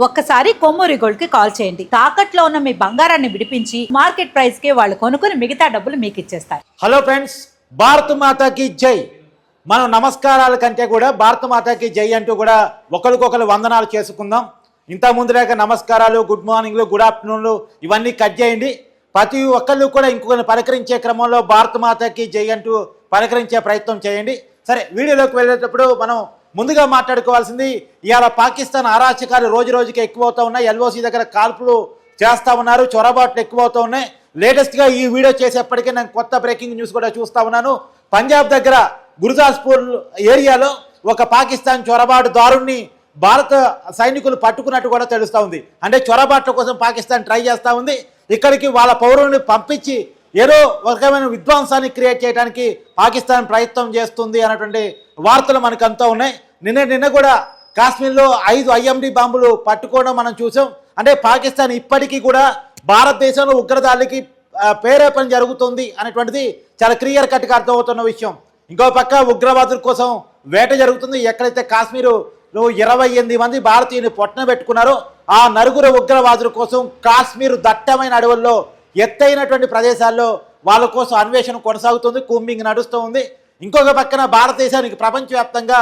ఒక్కసారి కొమ్మూరి గోల్డ్ కి కాల్ చేయండి. తాకట్లో ఉన్న మీ బంగారాన్ని విడిపించి మార్కెట్ ప్రైస్ కి వాళ్ళు కొనుక్కుని మిగతా డబ్బులు మీకు ఇచ్చేస్తారు. హలో ఫ్రెండ్స్, భారత్ మాతాకి జై. మనం నమస్కారాల కంటే కూడా భారత మాతాకి జై అంటూ కూడా ఒకరికొకరు వందనాలు చేసుకుందాం. ఇంత ముందులేక నమస్కారాలు, గుడ్ మార్నింగ్లు, గుడ్ ఆఫ్టర్నూన్లు ఇవన్నీ కట్ చేయండి. ప్రతి ఒక్కళ్ళు కూడా ఇంకొకరిని పలకరించే క్రమంలో భారత మాతాకి జై అంటూ పలకరించే ప్రయత్నం చేయండి. సరే, వీడియోలోకి వెళ్ళేటప్పుడు మనం ముందుగా మాట్లాడుకోవాల్సింది, ఇవాళ పాకిస్తాన్ అరాచకాలు రోజు రోజుకి ఎక్కువ అవుతూ ఉన్నాయి. ఎల్ఓసి దగ్గర కాల్పులు చేస్తూ ఉన్నారు, చొరబాట్లు ఎక్కువ అవుతూ ఉన్నాయి. లేటెస్ట్గా ఈ వీడియో చేసేప్పటికీ నేను కొత్త బ్రేకింగ్ న్యూస్ కూడా చూస్తూ ఉన్నాను. పంజాబ్ దగ్గర గురుదాస్పూర్ ఏరియాలో ఒక పాకిస్తాన్ చొరబాటుదారుణ్ణి భారత సైనికులు పట్టుకున్నట్టు కూడా తెలుస్తూ ఉంది. అంటే చొరబాట్ల కోసం పాకిస్తాన్ ట్రై చేస్తూ ఉంది. ఇక్కడికి వాళ్ళ పౌరుల్ని పంపించి ఏదో ఒక రకమైన విధ్వంసాన్ని క్రియేట్ చేయడానికి పాకిస్తాన్ ప్రయత్నం చేస్తుంది అన్నటువంటి వార్తలు మనకు అంతా ఉన్నాయి. నిన్న కూడా కాశ్మీర్లో 5 IMD బాంబులు పట్టుకోవడం మనం చూసాం. అంటే పాకిస్తాన్ ఇప్పటికీ కూడా భారతదేశంలో ఉగ్రదాడికి ప్రేరేపణ జరుగుతుంది అనేటువంటిది చాలా క్లియర్ కట్గా అర్థమవుతున్న విషయం. ఇంకో పక్క ఉగ్రవాదుల కోసం వేట జరుగుతుంది. ఎక్కడైతే కాశ్మీరులో 28 మంది భారతీయుని పొట్టన పెట్టుకున్నారో ఆ నలుగురు ఉగ్రవాదుల కోసం కాశ్మీర్ దట్టమైన అడవుల్లో ఎత్తైనటువంటి ప్రదేశాల్లో వాళ్ళ కోసం అన్వేషణ కొనసాగుతుంది, కూంబింగ్ నడుస్తూ ఉంది. ఇంకొక పక్కన భారతదేశానికి ప్రపంచవ్యాప్తంగా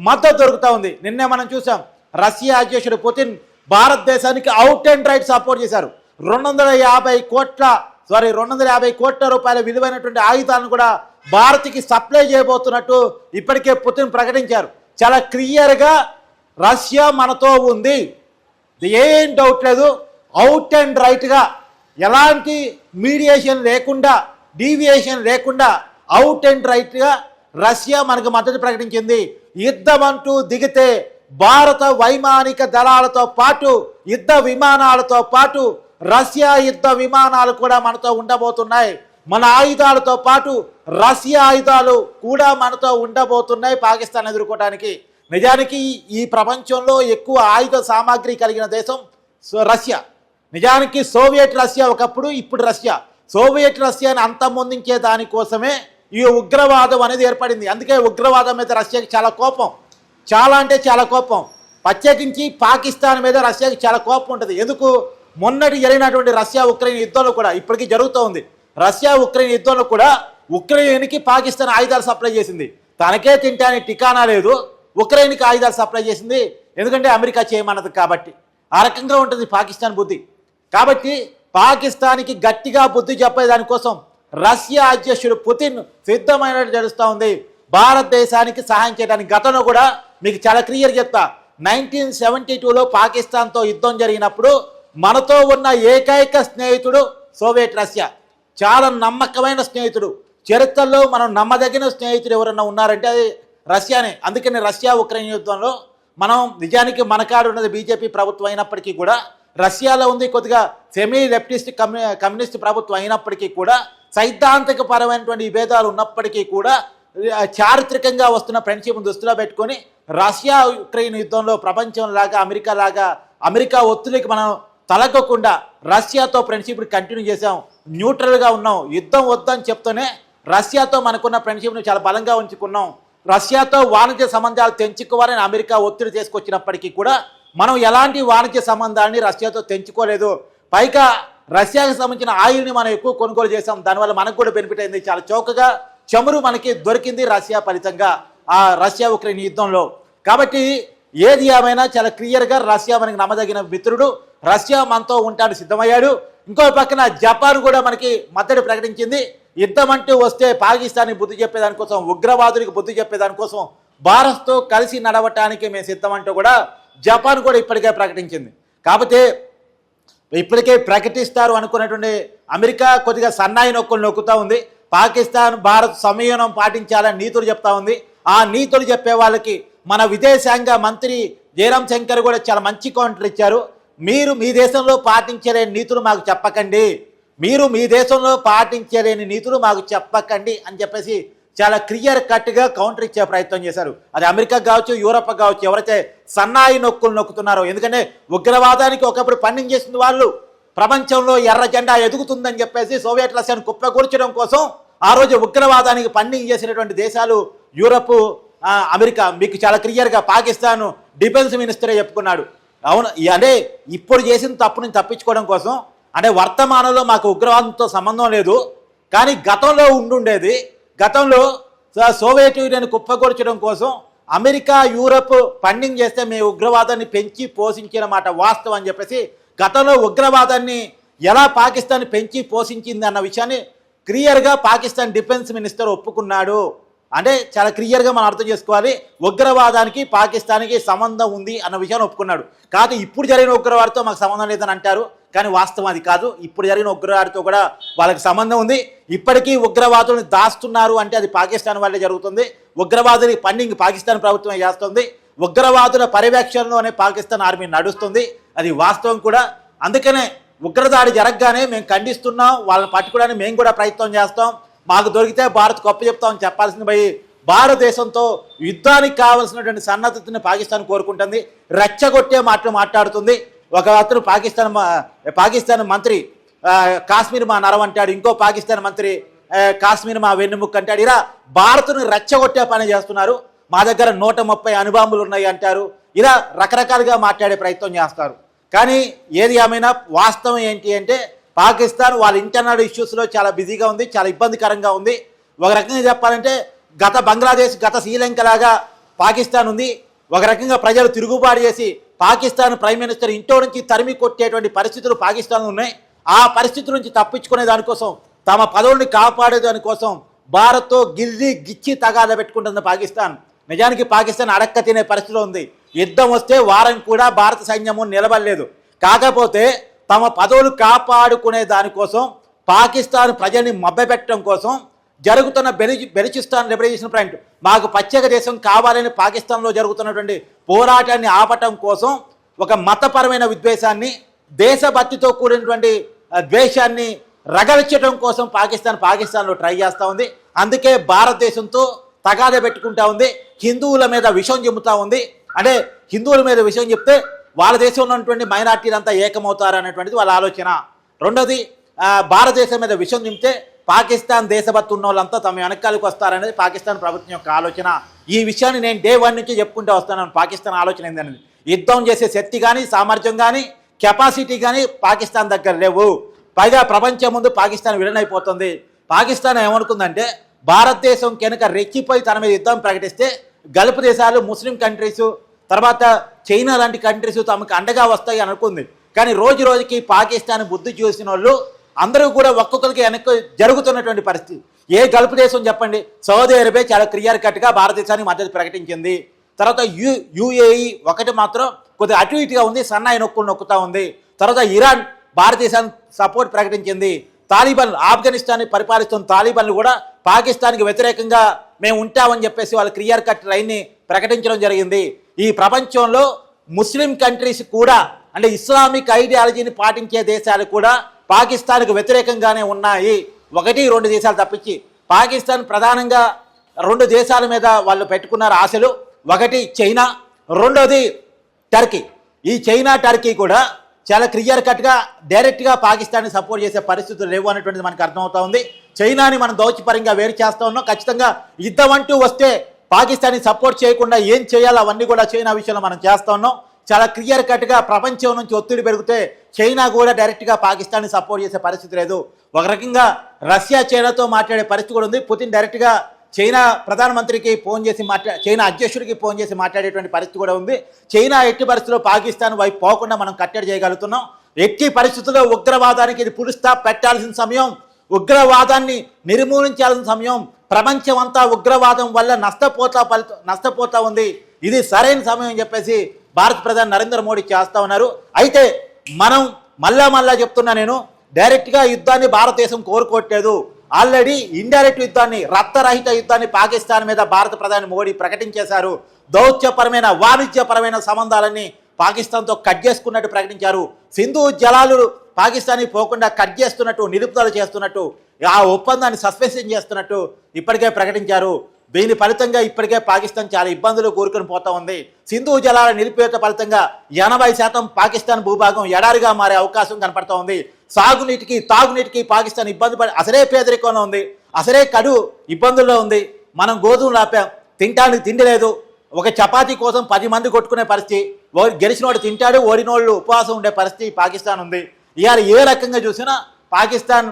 మద్దతు దొరుకుతూ ఉంది. నిన్నే మనం చూసాం, రష్యా అధ్యక్షుడు పుతిన్ భారతదేశానికి అవుట్ అండ్ రైట్ సపోర్ట్ చేశారు. 250 కోట్ల రూపాయల విలువైనటువంటి ఆయుధాలను కూడా భారత్కి సప్లై చేయబోతున్నట్టు ఇప్పటికే పుతిన్ ప్రకటించారు. చాలా క్లియర్గా రష్యా మనతో ఉంది, ఏం డౌట్ లేదు. అవుట్ అండ్ రైట్గా ఎలాంటి మీడియేషన్ లేకుండా, డీవియేషన్ లేకుండా అవుట్ అండ్ రైట్గా రష్యా మనకు మద్దతు ప్రకటించింది. యుద్ధం అంటూ దిగితే భారత వైమానిక దళాలతో పాటు యుద్ధ విమానాలతో పాటు రష్యా యుద్ధ విమానాలు కూడా మనతో ఉండబోతున్నాయి. మన ఆయుధాలతో పాటు రష్యా ఆయుధాలు కూడా మనతో ఉండబోతున్నాయి పాకిస్తాన్ ఎదుర్కోవడానికి. నిజానికి ఈ ప్రపంచంలో ఎక్కువ ఆయుధ సామాగ్రి కలిగిన దేశం రష్యా. నిజానికి సోవియట్ రష్యా ఒకప్పుడు, ఇప్పుడు రష్యా. సోవియట్ రష్యాని అంతమొందించే దానికోసమే ఈ ఉగ్రవాదం అనేది ఏర్పడింది. అందుకే ఉగ్రవాదం మీద రష్యాకి చాలా కోపం, చాలా అంటే చాలా కోపం. ప్రత్యేకించి పాకిస్తాన్ మీద రష్యాకి చాలా కోపం ఉంటుంది. ఎందుకు? మొన్నటి జరిగినటువంటి రష్యా ఉక్రెయిన్ యుద్ధంలో కూడా ఇప్పటికీ జరుగుతూ ఉంది. రష్యా ఉక్రెయిన్ యుద్ధంలో కూడా ఉక్రెయిన్కి పాకిస్తాన్ ఆయుధాలు సప్లై చేసింది. తనకే తింటానికి ఠికానా లేదు, ఉక్రెయిన్కి ఆయుధాలు సప్లై చేసింది. ఎందుకంటే అమెరికా చేయమన్నది కాబట్టి. ఆ రకంగా ఉంటుంది పాకిస్తాన్ బుద్ధి. కాబట్టి పాకిస్తాన్కి గట్టిగా బుద్ధి చెప్పే దానికోసం రష్యా అధ్యక్షుడు పుతిన్ సిద్ధమైనట్టు తెలుస్తూ ఉంది భారతదేశానికి సహాయం చేయడానికి. గతంలో కూడా మీకు చాలా క్లియర్ చెప్తా, 1972లో పాకిస్తాన్తో యుద్ధం జరిగినప్పుడు మనతో ఉన్న ఏకైక స్నేహితుడు సోవియట్ రష్యా. చాలా నమ్మకమైన స్నేహితుడు. చరిత్రలో మనం నమ్మదగిన స్నేహితుడు ఎవరన్నా ఉన్నారంటే అది రష్యానే. అందుకని రష్యా ఉక్రెయిన్ యుద్ధంలో మనం నిజానికి మనకాడు ఉన్నది బీజేపీ ప్రభుత్వం అయినప్పటికీ కూడా, రష్యాలో ఉంది కొద్దిగా సెమీ లెఫ్టిస్ట్ కమ్యూనిస్ట్ ప్రభుత్వం అయినప్పటికీ కూడా, సైద్ధాంతిక పరమైనటువంటి విభేదాలు ఉన్నప్పటికీ కూడా చారిత్రకంగా వస్తున్న ఫ్రెండ్షిప్ దృష్టిలో పెట్టుకొని రష్యా ఉక్రెయిన్ యుద్ధంలో ప్రపంచంలాగా అమెరికా ఒత్తిడికి మనం తలగకుండా రష్యాతో ఫ్రెండ్షిప్ని కంటిన్యూ చేసాం, న్యూట్రల్గా ఉన్నాం. యుద్ధం వద్దని చెప్తూనే రష్యాతో మనకున్న ఫ్రెండ్షిప్ని చాలా బలంగా ఉంచుకున్నాం. రష్యాతో వాణిజ్య సంబంధాలు తెంచుకోవాలని అమెరికా ఒత్తిడి తీసుకొచ్చినప్పటికీ కూడా మనం ఎలాంటి వాణిజ్య సంబంధాలని రష్యాతో తెంచుకోలేదు. పైగా రష్యాకి సంబంధించిన ఆయిల్ని మనం ఎక్కువ కొనుగోలు చేసాం. దానివల్ల మనకు కూడా బెనిఫిట్ అయింది. చాలా చౌకగా చమురు మనకి దొరికింది రష్యా ఫలితంగా ఆ రష్యా ఉక్రెయిన్ యుద్ధంలో. కాబట్టి ఏది ఏమైనా చాలా క్లియర్గా రష్యా మనకి నమ్మదగిన మిత్రుడు, రష్యా మనతో ఉంటాడు సిద్ధమయ్యాడు. ఇంకో పక్కన జపాన్ కూడా మనకి మద్దతు ప్రకటించింది. యుద్ధం అంటూ వస్తే పాకిస్తాన్కి బుద్ధి చెప్పేదానికోసం, ఉగ్రవాదులకు బుద్ధి చెప్పేదానికోసం భారత్తో కలిసి నడవటానికి మేము సిద్ధమంటూ కూడా జపాన్ కూడా ఇప్పటికే ప్రకటించింది. కాకపోతే ఇప్పటికే ప్రకటిస్తారు అనుకున్నటువంటి అమెరికా కొద్దిగా సన్నాయి నొక్కుతూ ఉంది. పాకిస్తాన్ భారత్ సంయమనం పాటించాలని నీతులు చెప్తా ఉంది. ఆ నీతులు చెప్పే వాళ్ళకి మన విదేశాంగ మంత్రి జయరాం శంకర్ కూడా చాలా మంచి కౌంటర్ ఇచ్చారు. మీరు మీ దేశంలో పాటించలేని నీతులు మాకు చెప్పకండి, మీరు మీ దేశంలో పాటించలేని నీతులు మాకు చెప్పకండి అని చెప్పేసి చాలా క్లియర్ కట్గా కౌంటర్ ఇచ్చే ప్రయత్నం చేశారు. అది అమెరికా కావచ్చు, యూరోప్ కావచ్చు, ఎవరైతే సన్నాయి నొక్కుతున్నారో. ఎందుకంటే ఉగ్రవాదానికి ఒకప్పుడు పన్నింగ్ చేసింది వాళ్ళు. ప్రపంచంలో ఎర్ర జెండా ఎదుగుతుందని చెప్పేసి సోవియట్ రష్యాను కుప్పకూర్చడం కోసం ఆ రోజు ఉగ్రవాదానికి పన్నింగ్ చేసినటువంటి దేశాలు యూరప్, అమెరికా. మీకు చాలా క్లియర్గా పాకిస్తాన్ డిఫెన్స్ మినిస్టరే చెప్పుకున్నాడు, అవును అంటే ఇప్పుడు చేసిన తప్పు నుంచి తప్పించుకోవడం కోసం అంటే వర్తమానంలో మాకు ఉగ్రవాదంతో సంబంధం లేదు, కానీ గతంలో ఉండుండేది. గతంలో సోవియట్ యూనియన్ కుప్పగొల్చడం కోసం అమెరికా యూరప్ ఫండింగ్ చేస్తే మేము ఉగ్రవాదాన్ని పెంచి పోషించిన మాట వాస్తవం అని చెప్పేసి గతంలో ఉగ్రవాదాన్ని ఎలా పాకిస్తాన్ పెంచి పోషించింది అన్న విషయాన్ని క్లియర్గా పాకిస్తాన్ డిఫెన్స్ మినిస్టర్ ఒప్పుకున్నాడు. అంటే చాలా క్లియర్గా మనం అర్థం చేసుకోవాలి, ఉగ్రవాదానికి పాకిస్తాన్కి సంబంధం ఉంది అన్న విషయాన్ని ఒప్పుకున్నాడు. కాదు ఇప్పుడు జరిగిన ఉగ్రవాడితో మాకు సంబంధం లేదని అంటారు, కానీ వాస్తవం అది కాదు. ఇప్పుడు జరిగిన ఉగ్రవాడితో కూడా వాళ్ళకి సంబంధం ఉంది. ఇప్పటికీ ఉగ్రవాదులను దాస్తున్నారు అంటే అది పాకిస్తాన్ వల్లే జరుగుతుంది. ఉగ్రవాదుని ఫండింగ్ పాకిస్తాన్ ప్రభుత్వమే చేస్తుంది. ఉగ్రవాదుల పర్యవేక్షణలోనే పాకిస్తాన్ ఆర్మీ నడుస్తుంది, అది వాస్తవం కూడా. అందుకనే ఉగ్రదాడి జరగగానే మేము ఖండిస్తున్నాం, వాళ్ళని పట్టుకోవడానికి మేము కూడా ప్రయత్నం చేస్తాం. మాకు దొరికితే భారత్ గొప్ప చెప్తామని చెప్పాల్సింది పోయి భారతదేశంతో యుద్ధానికి కావాల్సినటువంటి సన్నద్ధతని పాకిస్తాన్ కోరుకుంటుంది, రెచ్చగొట్టే మాటలు మాట్లాడుతుంది. ఒక అతను పాకిస్తాన్ మంత్రి కాశ్మీర్ మా నరం అంటాడు, ఇంకో పాకిస్తాన్ మంత్రి కాశ్మీర్ మా వెన్నుముక్క అంటాడు. ఇలా భారత్ను రెచ్చగొట్టే పని చేస్తున్నారు. మా దగ్గర 130 అణుబాంబులు ఉన్నాయి అంటారు. ఇలా రకరకాలుగా మాట్లాడే ప్రయత్నం చేస్తారు. కానీ ఏది ఏమైనా వాస్తవం ఏంటి అంటే పాకిస్తాన్ వాళ్ళ ఇంటర్నల్ ఇష్యూస్లో చాలా బిజీగా ఉంది, చాలా ఇబ్బందికరంగా ఉంది. ఒక రకంగా చెప్పాలంటే గత బంగ్లాదేశ్, గత శ్రీలంక లాగా పాకిస్తాన్ ఉంది. ఒక రకంగా ప్రజలు తిరుగుబాటు చేసి పాకిస్తాన్ ప్రైమ్ మినిస్టర్ ఇంట్లో నుంచి తరిమి కొట్టేటువంటి పరిస్థితులు పాకిస్తాన్లో ఉన్నాయి. ఆ పరిస్థితుల నుంచి తప్పించుకునే దానికోసం, తమ పదవుల్ని కాపాడే దానికోసం భారత్తో గిచ్చి తగాద పెట్టుకుంటుంది పాకిస్తాన్. నిజానికి పాకిస్తాన్ అడక్క తినే పరిస్థితిలో ఉంది. యుద్ధం వస్తే వారం కూడా భారత సైన్యము నిలబడలేదు. కాకపోతే తమ పదవులు కాపాడుకునే దానికోసం పాకిస్తాన్ ప్రజల్ని మభ్యపెట్టడం కోసం జరుగుతున్న బెలుచిస్తాన్ లిబరేషన్ ఫ్రంట్, మాకు ప్రత్యేక దేశం కావాలని పాకిస్తాన్లో జరుగుతున్నటువంటి పోరాటాన్ని ఆపటం కోసం ఒక మతపరమైన విద్వేషాన్ని, దేశభక్తితో కూడినటువంటి ద్వేషాన్ని రగల్చడం కోసం పాకిస్తాన్లో ట్రై చేస్తూ ఉంది. అందుకే భారతదేశంతో తగాద పెట్టుకుంటా ఉంది, హిందువుల మీద విషం చెబుతూ ఉంది. అంటే హిందువుల మీద విషయం చెప్తే వాళ్ళ దేశంలో ఉన్నటువంటి మైనార్టీలంతా ఏకమవుతారు అనేటువంటిది వాళ్ళ ఆలోచన. రెండోది, భారతదేశం మీద విషయం చెప్తే పాకిస్తాన్ దేశభక్తి ఉన్న వాళ్ళంతా తమ వెనకాలకు వస్తారనేది పాకిస్తాన్ ప్రభుత్వం యొక్క ఆలోచన. ఈ విషయాన్ని నేను డే 1 నుంచి చెప్పుకుంటూ వస్తాను. పాకిస్తాన్ ఆలోచన ఏంటనేది, యుద్ధం చేసే శక్తి కానీ, సామర్థ్యం కానీ, కెపాసిటీ కానీ పాకిస్తాన్ దగ్గర లేవు. పైగా ప్రపంచం ముందు పాకిస్తాన్ విలన్ అయిపోతుంది. పాకిస్తాన్ ఏమనుకుందంటే భారతదేశం కనుక రెచ్చిపోయి తన మీద యుద్ధం ప్రకటిస్తే గల్ఫ్ దేశాలు, ముస్లిం కంట్రీస్, తర్వాత చైనా లాంటి కంట్రీస్ తమకు అండగా వస్తాయి అనుకుంది. కానీ రోజు రోజుకి పాకిస్తాన్ బుద్ధి చూసిన వాళ్ళు అందరూ కూడా ఒక్కొక్కరికి వెనక్కి జరుగుతున్నటువంటి పరిస్థితి. ఏ గల్ఫ్ దేశం చెప్పండి, సౌదీ అరేబియా చాలా క్లియర్ కట్గా భారతదేశానికి మద్దతు ప్రకటించింది. తర్వాత యుఏఈ ఒకటి మాత్రం కొద్దిగా అటు ఇటుగా ఉంది, సన్నాయి నొక్కుతా ఉంది. తర్వాత ఇరాన్ భారతదేశానికి సపోర్ట్ ప్రకటించింది. తాలిబాన్, ఆఫ్ఘనిస్తాన్ని పరిపాలిస్తున్న తాలిబాన్లు కూడా పాకిస్తాన్కి వ్యతిరేకంగా మేము ఉంటామని చెప్పేసి వాళ్ళు క్లియర్ కట్ లైన్ని ప్రకటించడం జరిగింది. ఈ ప్రపంచంలో ముస్లిం కంట్రీస్ కూడా, అంటే ఇస్లామిక్ ఐడియాలజీని పాటించే దేశాలు కూడా పాకిస్తాన్కు వ్యతిరేకంగానే ఉన్నాయి. 1-2 దేశాలు తప్పించి పాకిస్తాన్ ప్రధానంగా 2 దేశాల మీద వాళ్ళు పెట్టుకున్నారు ఆశలు. ఒకటి చైనా, రెండోది టర్కీ. ఈ చైనా, టర్కీ కూడా చాలా క్లియర్ కట్గా డైరెక్ట్గా పాకిస్తాన్ని సపోర్ట్ చేసే పరిస్థితులు లేవు అనేటువంటిది మనకు అర్థమవుతా ఉంది. చైనాని మనం దౌత్యపరంగా వేరు చేస్తూ ఉన్నాం. ఖచ్చితంగా యుద్ధం అంటూ వస్తే పాకిస్తాన్ని సపోర్ట్ చేయకుండా ఏం చేయాలో అవన్నీ కూడా చైనా విషయంలో మనం చేస్తూ ఉన్నాం. చాలా క్లియర్ కట్గా ప్రపంచం నుంచి ఒత్తిడి పెరిగితే చైనా కూడా డైరెక్ట్గా పాకిస్తాన్ని సపోర్ట్ చేసే పరిస్థితి లేదు. ఒక రకంగా రష్యా చైనాతో మాట్లాడే పరిస్థితి కూడా ఉంది. పుతిన్ డైరెక్ట్గా చైనా ప్రధానమంత్రికి ఫోన్ చేసి చైనా అధ్యక్షుడికి ఫోన్ చేసి మాట్లాడేటువంటి పరిస్థితి కూడా ఉంది. చైనా ఎట్టి పరిస్థితుల్లో పాకిస్తాన్ వైపు పోకుండా మనం కట్టడి చేయగలుగుతున్నాం. ఎట్టి పరిస్థితుల్లో ఉగ్రవాదానికి ఇది ఫుల్ స్టాప్ పెట్టాల్సిన సమయం, ఉగ్రవాదాన్ని నిర్మూలించాల్సిన సమయం. ప్రపంచం అంతా ఉగ్రవాదం వల్ల నష్టపోతా ఉంది. ఇది సరైన సమయం అని చెప్పేసి భారత ప్రధాని నరేంద్ర మోడీ చేస్తా ఉన్నారు. అయితే మనం మళ్ళా చెప్తున్నా, నేను డైరెక్ట్గా యుద్ధాన్ని భారతదేశం కోరుకోవట్లేదు. ఆల్రెడీ ఇండైరెక్ట్ యుద్ధాన్ని, రక్తరహిత యుద్ధాన్ని పాకిస్తాన్ మీద భారత ప్రధాని మోడీ ప్రకటించేశారు. దౌత్యపరమైన, వాణిజ్యపరమైన సంబంధాలన్నీ పాకిస్తాన్తో కట్ చేసుకున్నట్టు ప్రకటించారు. సింధు జలాలు పాకిస్తాన్కి పోకుండా కట్ చేస్తున్నట్టు, నిలుపుదల చేస్తున్నట్టు, ఆ ఒప్పందాన్ని సస్పెన్షన్ చేస్తున్నట్టు ఇప్పటికే ప్రకటించారు. దీని ఫలితంగా ఇప్పటికే పాకిస్తాన్ చాలా ఇబ్బందులు కూరుకొని పోతా ఉంది. సింధు జలాల నిలిపివేత ఫలితంగా 80% పాకిస్తాన్ భూభాగం ఎడారిగా మారే అవకాశం కనపడతా ఉంది. సాగునీటికి, తాగునీటికి పాకిస్తాన్ ఇబ్బంది పడి అసలే పేదరికంలో ఉంది, అసలే కడు ఇబ్బందుల్లో ఉంది. మనం గోధుమలు ఆపాం, తినడానికి తిండి లేదు. ఒక చపాతీ కోసం 10 మంది కొట్టుకునే పరిస్థితి, గెలిచినోడు తింటాడు, ఓడినోళ్ళు ఉపవాసం ఉండే పరిస్థితి పాకిస్తాన్ ఉంది. ఇవాళ ఏ రకంగా చూసినా పాకిస్తాన్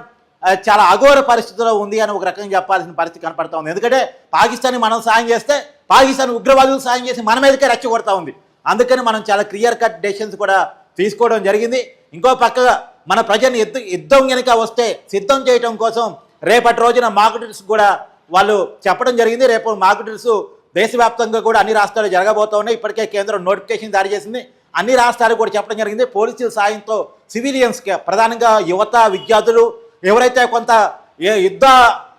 చాలా అఘోర పరిస్థితిలో ఉంది అని ఒక రకంగా చెప్పాల్సిన పరిస్థితి కనపడతా ఉంది. ఎందుకంటే పాకిస్తాన్కి మనం సాయం చేస్తే పాకిస్తాన్ ఉగ్రవాదులు సాయం చేసి మన మీదకే రెచ్చగొడతా ఉంది. అందుకని మనం చాలా క్లియర్ కట్ డెసిషన్స్ కూడా తీసుకోవడం జరిగింది. ఇంకో పక్కగా మన ప్రజల్ని యుద్ధం కనుక వస్తే సిద్ధం చేయడం కోసం రేపటి రోజున మాక్ డ్రిల్స్ కూడా వాళ్ళు చెప్పడం జరిగింది. రేపు మాక్ డ్రిల్స్ దేశవ్యాప్తంగా కూడా అన్ని రాష్ట్రాలు జరగబోతూ ఉన్నాయి. ఇప్పటికే కేంద్రం నోటిఫికేషన్ జారీ చేసింది. అన్ని రాష్ట్రాలు కూడా చెప్పడం జరిగింది. పోలీసుల సాయంతో సివిలియన్స్కి, ప్రధానంగా యువత, విద్యార్థులు ఎవరైతే కొంత యుద్ధ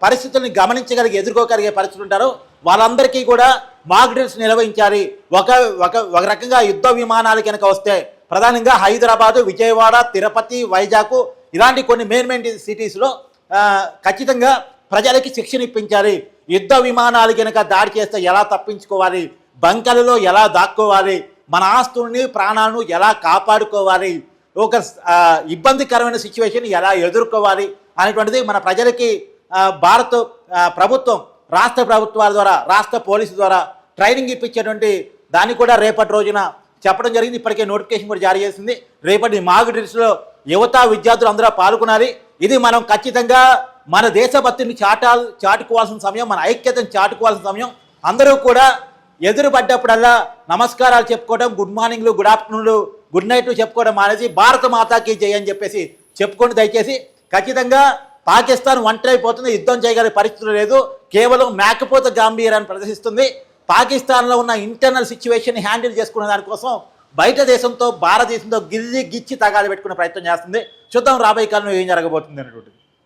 పరిస్థితుల్ని గమనించగలిగి ఎదుర్కోగలిగే పరిస్థితులు ఉంటారో వాళ్ళందరికీ కూడా మాక్ డ్రిల్స్ నిర్వహించాలి. ఒక రకంగా యుద్ధ విమానాలు కనుక వస్తే ప్రధానంగా హైదరాబాదు, విజయవాడ, తిరుపతి, వైజాగ్ ఇలాంటి కొన్ని మెయిన్ సిటీస్లో ఖచ్చితంగా ప్రజలకి శిక్షణ ఇప్పించాలి. యుద్ధ విమానాలు కనుక దాడి చేస్తే ఎలా తప్పించుకోవాలి, బంకలలో ఎలా దాక్కోవాలి, మన ఆస్తుల్ని ప్రాణాలను ఎలా కాపాడుకోవాలి, ఒక ఇబ్బందికరమైన సిచ్యువేషన్ ఎలా ఎదుర్కోవాలి అనేటువంటిది మన ప్రజలకి భారత ప్రభుత్వం, రాష్ట్ర ప్రభుత్వాల ద్వారా, రాష్ట్ర పోలీసు ద్వారా ట్రైనింగ్ ఇప్పించేటువంటి దాన్ని కూడా రేపటి రోజున చెప్పడం జరిగింది. ఇప్పటికే నోటిఫికేషన్ కూడా జారీ చేసింది. రేపటి మాక్ డ్రిల్స్లో యువత, విద్యార్థులు అందరూ పాల్గొనాలి. ఇది మనం ఖచ్చితంగా మన దేశభక్తిని చాటుకోవాల్సిన సమయం, మన ఐక్యతను చాటుకోవాల్సిన సమయం. అందరూ కూడా ఎదురుపడ్డప్పుడల్లా నమస్కారాలు చెప్పుకోవడం, గుడ్ మార్నింగ్లు, గుడ్ ఆఫ్టర్నూన్లు, గుడ్ నైట్లు చెప్పుకోవడం మానేసి భారత మాతాకి జై అని చెప్పేసి చెప్పుకోండి దయచేసి. ఖచ్చితంగా పాకిస్తాన్ ఒంటరైపోతుంది, యుద్ధం చేయగలిగే పరిస్థితులు లేదు, కేవలం మేకపోత గాంభీర్యాన్ని ప్రదర్శిస్తుంది. పాకిస్తాన్లో ఉన్న ఇంటర్నల్ సిచ్యువేషన్ హ్యాండిల్ చేసుకునే దానికోసం బయట దేశంతో భారతదేశంతో గిచ్చి తగాలు పెట్టుకునే ప్రయత్నం చేస్తుంది. చూద్దాం రాబోయే కాలంలో ఏం జరగబోతుంది అనేటువంటి.